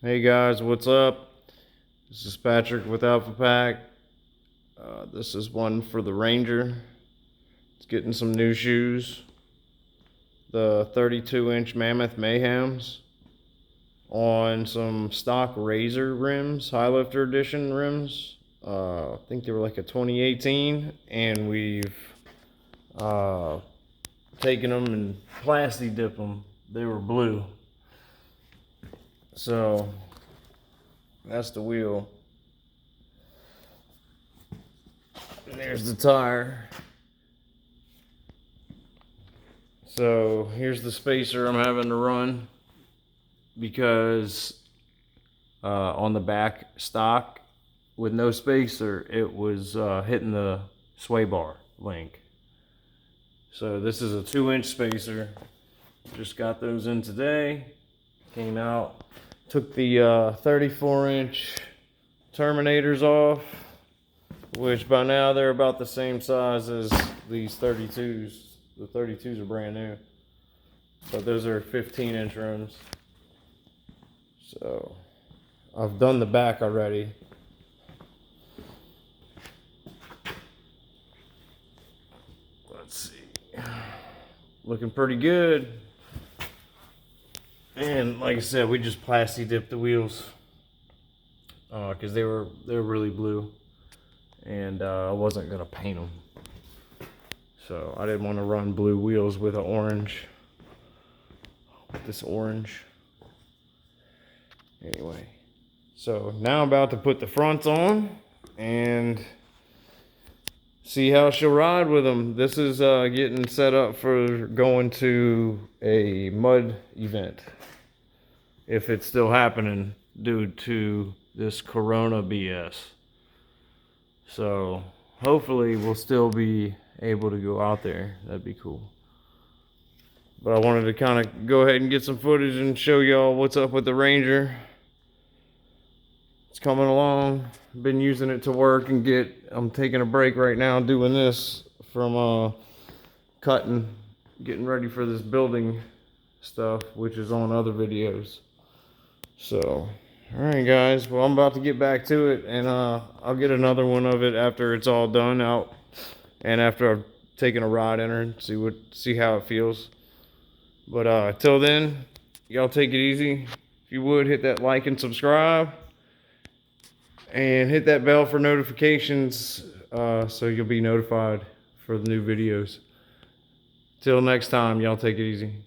Hey guys, what's up? This is Patrick with Alpha Pack. This is one for the Ranger. It's getting some new shoes. The 32-inch Mammoth Mayhems on some stock Razor rims, High Lifter Edition rims. I think they were like a 2018, and we've taken them and Plasti dipped them. They were blue. So that's the wheel. And there's the tire. So here's the spacer I'm having to run because on the back stock with no spacer, it was hitting the sway bar link. So this is a 2-inch spacer. Just got those in today. Came out, took the 34-inch terminators off, which by now they're about the same size as these 32s. The 32s are brand new, but those are 15-inch rims. So I've done the back already. Let's see, looking pretty good. And like I said, we just Plasti dipped the wheels because they were really blue, and I wasn't gonna paint them, so I didn't want to run blue wheels with an orange. This orange. Anyway, so now I'm about to put the fronts on and see how she'll ride with them. This is getting set up for going to a mud event, if it's still happening due to this Corona BS. So hopefully we'll still be able to go out there. That'd be cool. But I wanted to kind of go ahead and get some footage and show y'all what's up with the Ranger. It's coming along. Been using it to work and I'm taking a break right now doing this from cutting, getting ready for this building stuff, which is on other videos. So, alright guys, well I'm about to get back to it, and I'll get another one of it after it's all done out, and after I've taken a ride in her and see how it feels. But till then, y'all take it easy. If you would, hit that like and subscribe, and hit that bell for notifications so you'll be notified for the new videos. Till next time, y'all take it easy.